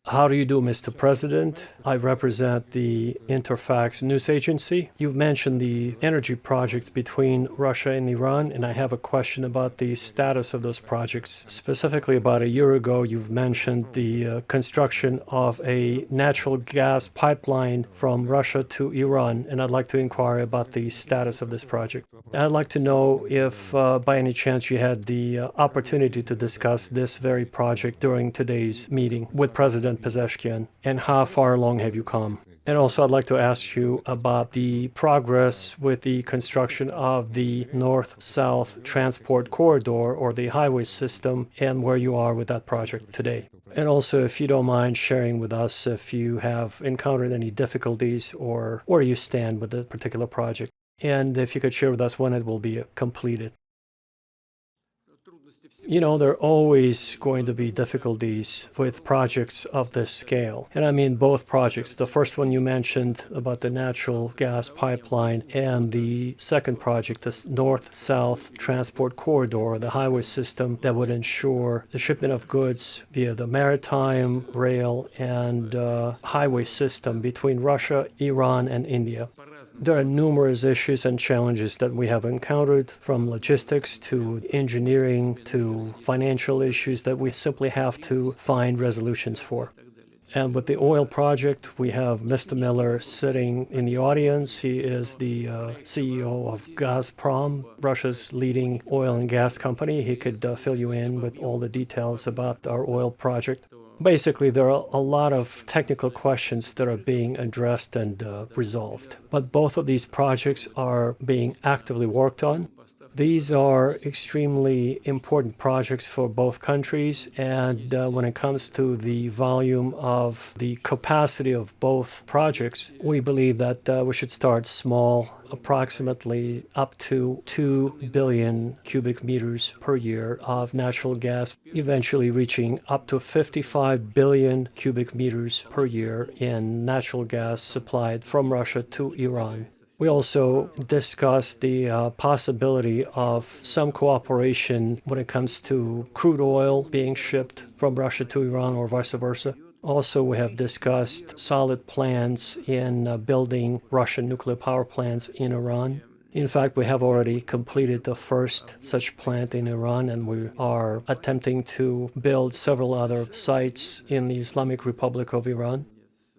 How do you do, Mr. President? I represent the Interfax news agency. You've mentioned the energy projects between Russia and Iran, and I have a question about the status of those projects. Specifically, about a year ago, you've mentioned the construction of a natural gas pipeline from Russia to Iran, and I'd like to inquire about the status of this project. I'd like to know if, by any chance, you had the opportunity to discuss this very project during today's meeting with President Pezeshkian, and how far along have you come? And also, I'd like to ask you about the progress with the construction of the north-south transport corridor or the highway system, and where you are with that project today. And also, if you don't mind sharing with us if you have encountered any difficulties or where you stand with this particular project, and if you could share with us when it will be completed. You know, there are always going to be difficulties with projects of this scale. And I mean both projects. The first one you mentioned about the natural gas pipeline, and the second project, the north-south transport corridor, the highway system that would ensure the shipment of goods via the maritime, rail, and highway system between Russia, Iran, and India. There are numerous issues and challenges that we have encountered, from logistics to engineering to financial issues that we simply have to find resolutions for. And with the oil project, we have Mr. Miller sitting in the audience. He is the CEO of Gazprom, Russia's leading oil and gas company. He could fill you in with all the details about our oil project. Basically, there are a lot of technical questions that are being addressed and resolved. But both of these projects are being actively worked on. These are extremely important projects for both countries, and when it comes to the volume of the capacity of both projects, we believe that we should start small, approximately up to 2 billion cubic meters per year of natural gas, eventually reaching up to 55 billion cubic meters per year in natural gas supplied from Russia to Iran. We also discussed the possibility of some cooperation when it comes to crude oil being shipped from Russia to Iran or vice versa. Also, we have discussed solid plans in building Russian nuclear power plants in Iran. In fact, we have already completed the first such plant in Iran, and we are attempting to build several other sites in the Islamic Republic of Iran.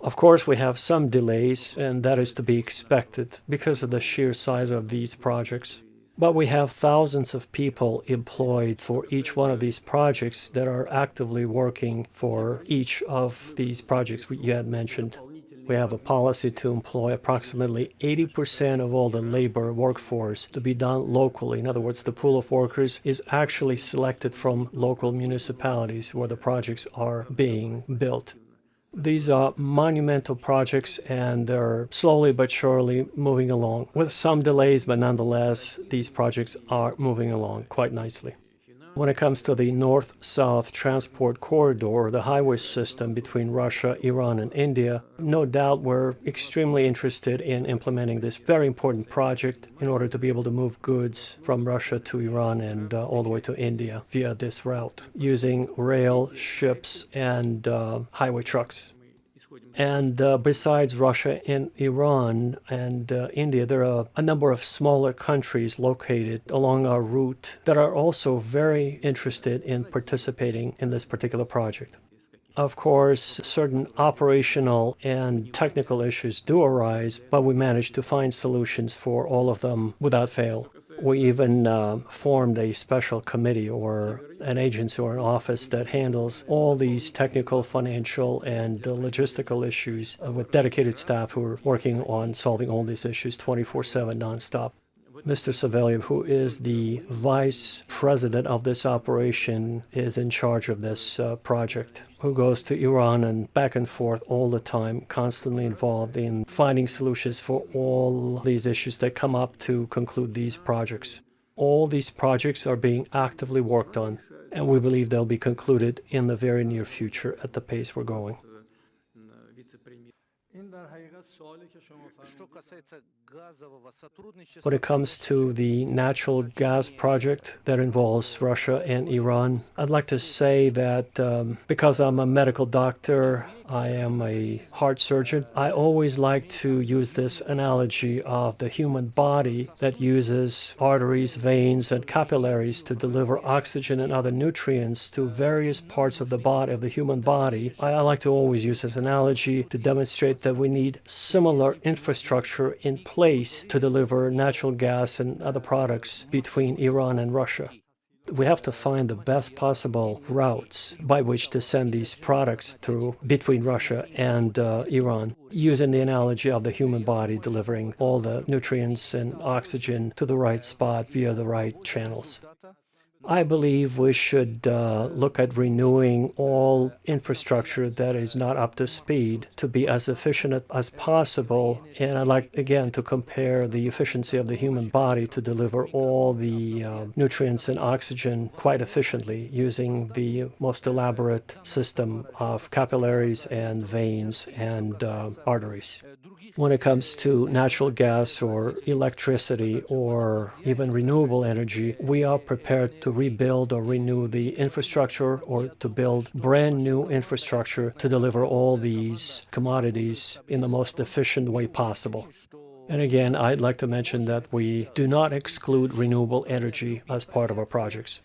Of course, we have some delays, and that is to be expected because of the sheer size of these projects. But we have thousands of people employed for each one of these projects that are actively working for each of these projects you had mentioned. We have a policy to employ approximately 80% of all the labor workforce to be done locally. In other words, the pool of workers is actually selected from local municipalities where the projects are being built. These are monumental projects, and they're slowly but surely moving along, with some delays, but nonetheless, these projects are moving along quite nicely. When it comes to the north-south transport corridor, the highway system between Russia, Iran, and India, no doubt we're extremely interested in implementing this very important project in order to be able to move goods from Russia to Iran and all the way to India via this route, using rail, ships, and highway trucks. And besides Russia and Iran and India, there are a number of smaller countries located along our route that are also very interested in participating in this particular project. Of course, certain operational and technical issues do arise, but we managed to find solutions for all of them without fail. We even formed a special committee or an agency or an office that handles all these technical, financial, and logistical issues with dedicated staff who are working on solving all these issues 24/7 nonstop. Mr. Savelyev, who is the vice president of this operation, is in charge of this project, who goes to Iran and back and forth all the time, constantly involved in finding solutions for all these issues that come up to conclude these projects. All these projects are being actively worked on, and we believe they'll be concluded in the very near future at the pace we're going. When it comes to the natural gas project that involves Russia and Iran, I'd like to say that because I'm a medical doctor, I am a heart surgeon, I always like to use this analogy of the human body that uses arteries, veins, and capillaries to deliver oxygen and other nutrients to various parts of the body, of the human body. I like to always use this analogy to demonstrate that we need similar infrastructure in place to deliver natural gas and other products between Iran and Russia. We have to find the best possible routes by which to send these products through between Russia and Iran, using the analogy of the human body delivering all the nutrients and oxygen to the right spot via the right channels. I believe we should look at renewing all infrastructure that is not up to speed to be as efficient as possible. And I'd like, again, to compare the efficiency of the human body to deliver all the nutrients and oxygen quite efficiently using the most elaborate system of capillaries and veins and arteries. When it comes to natural gas or electricity or even renewable energy, we are prepared to rebuild or renew the infrastructure or to build brand new infrastructure to deliver all these commodities in the most efficient way possible. And again, I'd like to mention that we do not exclude renewable energy as part of our projects.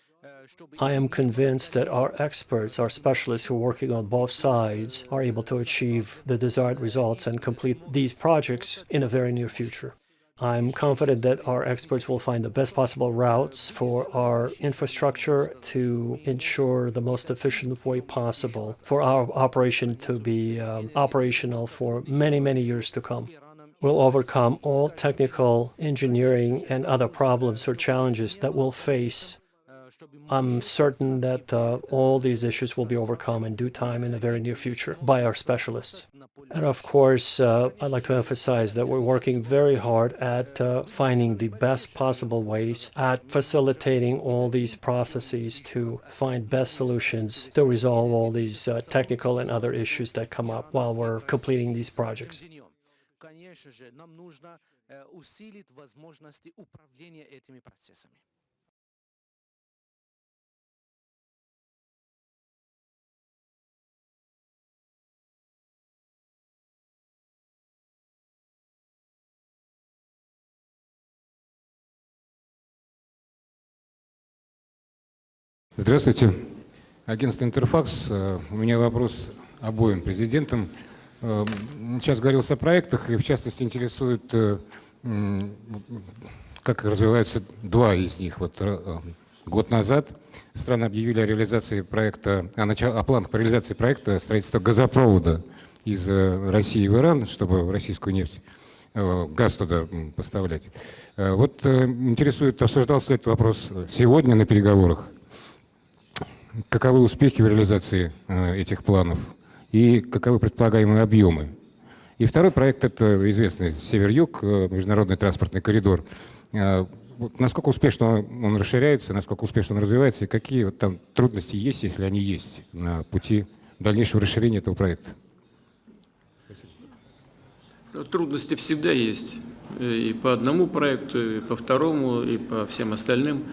I am convinced that our experts, our specialists who are working on both sides, are able to achieve the desired results and complete these projects in a very near future. I'm confident that our experts will find the best possible routes for our infrastructure to ensure the most efficient way possible for our operation to be operational for many, many years to come. We'll overcome all technical, engineering, and other problems or challenges that we'll face. I'm certain that all these issues will be overcome in due time in the very near future by our specialists. And of course, I'd like to emphasize that we're working very hard at finding the best possible ways at facilitating all these processes to find best solutions to resolve all these technical and other issues that come up while we're completing these projects. Здравствуйте. Агентство «Интерфакс». У меня вопрос обоим президентам. Сейчас говорилось о проектах, и в частности интересует, как развиваются два из них. Вот год назад страны объявили о реализации проекта, о планах по реализации проекта строительства газопровода из России в Иран, чтобы в российскую нефть, газ туда поставлять. Вот интересует, обсуждался этот вопрос сегодня на переговорах. Каковы успехи в реализации этих планов и каковы предполагаемые объемы? И второй проект – это известный Север-Юг, международный транспортный коридор. Насколько успешно он расширяется, насколько успешно он развивается, и какие вот там трудности есть, если они есть, на пути дальнейшего расширения этого проекта? Трудности всегда есть. И по одному проекту, и по второму, и по всем остальным.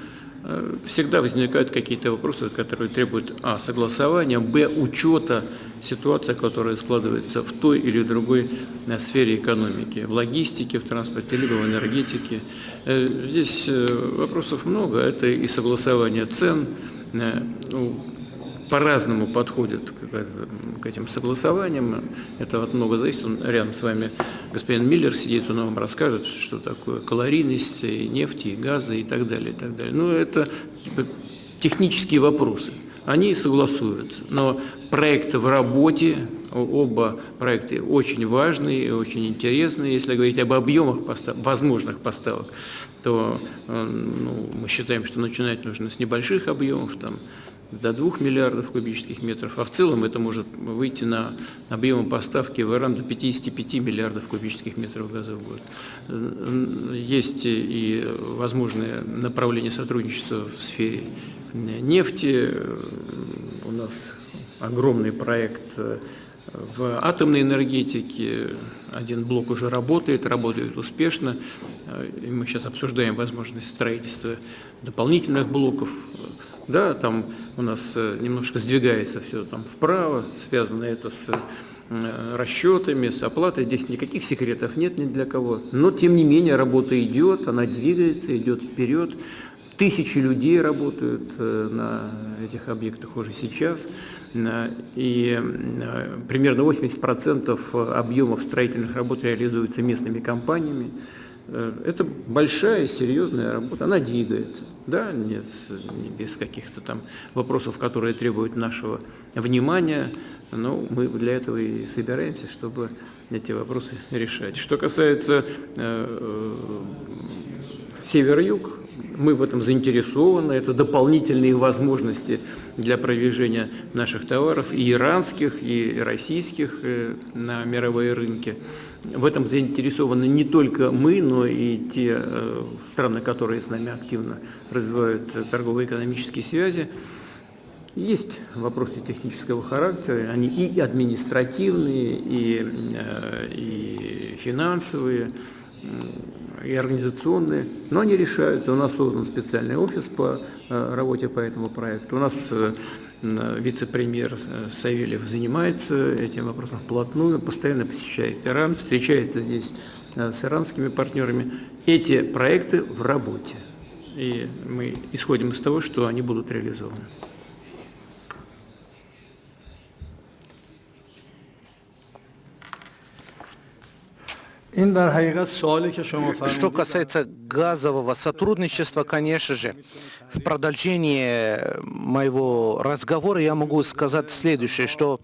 Всегда возникают какие-то вопросы, которые требуют согласования, учета ситуации, которая складывается в той или другой сфере экономики, в логистике, в транспорте, либо в энергетике. Здесь вопросов много. Это и согласование цен, по-разному подходят к этим согласованиям. Это от много зависит. Рядом с вами господин Миллер сидит, он вам расскажет, что такое калорийность и нефти, и газа и так далее, и так далее. Но это технические вопросы. Они согласуются. Но проекты в работе, оба проекта очень важные и очень интересные. Если говорить об объемах возможных поставок, то мы считаем, что начинать нужно с небольших объемов, до 2 миллиардов кубических метров, а в целом это может выйти на объемы поставки в Иран до 55 миллиардов кубических метров газа в год. Есть и возможные направления сотрудничества в сфере нефти. У нас огромный проект В атомной энергетике один блок уже работает успешно. И мы сейчас обсуждаем возможность строительства дополнительных блоков. Да, там у нас немножко сдвигается все там вправо, связано это с расчетами, с оплатой. Здесь никаких секретов нет ни для кого. Но, тем не менее, работа идет, она двигается, идет вперед. Тысячи людей работают на этих объектах уже сейчас. И примерно 80% объемов строительных работ реализуются местными компаниями. Это большая, серьезная работа, она двигается, да, нет, без каких-то там вопросов, которые требуют нашего внимания, но мы для этого и собираемся, чтобы эти вопросы решать. Что касается север-юг, мы в этом заинтересованы, это дополнительные возможности для продвижения наших товаров, и иранских, и российских на мировые рынки. В этом заинтересованы не только мы, но и те страны, которые с нами активно развивают торгово-экономические связи. Есть вопросы технического характера, они и административные, и финансовые, и организационные, но они решаются. У нас создан специальный офис по работе по этому проекту. У нас вице-премьер Савельев занимается этим вопросом вплотную, постоянно посещает Иран, встречается здесь с иранскими партнерами. Эти проекты в работе, и мы исходим из того, что они будут реализованы. Что касается газового сотрудничества, конечно же, в продолжение моего разговора я могу сказать следующее, что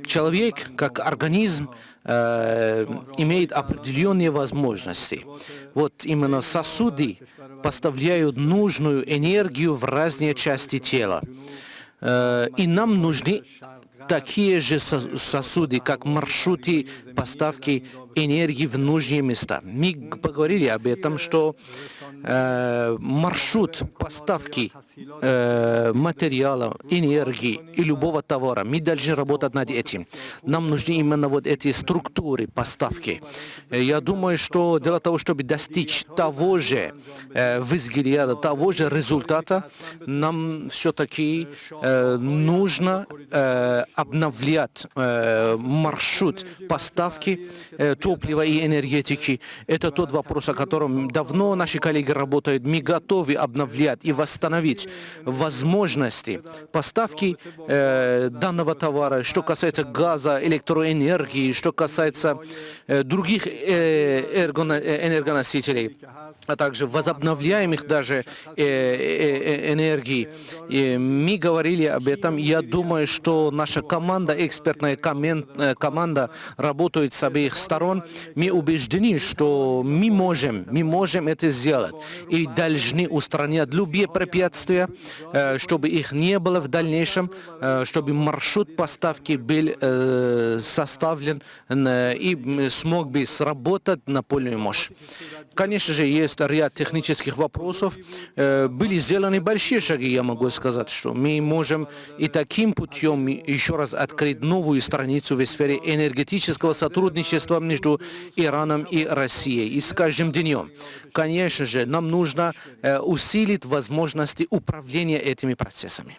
человек как организм имеет определенные возможности. Вот именно сосуды поставляют нужную энергию в разные части тела. И нам нужны такие же сосуды, как маршруты поставки энергии в нужные места. Мы поговорили об этом, что маршрут поставки материала, энергии и любого товара, мы должны работать над этим. Нам нужны именно вот эти структуры поставки. Я думаю, что для того, чтобы достичь того же взгляда, того же результата, нам все-таки нужно обновлять маршрут поставки топлива и энергетики. Это тот вопрос, о котором давно наши коллеги работают. Мы готовы обновлять и восстановить возможности поставки данного товара. Что касается газа, электроэнергии, что касается других энергоносителей, а также возобновляемых даже энергий. Мы говорили об этом. Я думаю, что наша команда, экспертная команда, работает с обеих сторон. Мы убеждены, что мы можем это сделать. И должны устранять любые препятствия, чтобы их не было в дальнейшем, чтобы маршрут поставки был составлен и смог бы сработать на полную мощь. Конечно же, есть ряд технических вопросов. Были сделаны большие шаги, я могу сказать, что мы можем и таким путем еще раз открыть новую страницу в сфере энергетического сотрудничества между Ираном и Россией. И с каждым днем, конечно же, нам нужно усилить возможности управления этими процессами.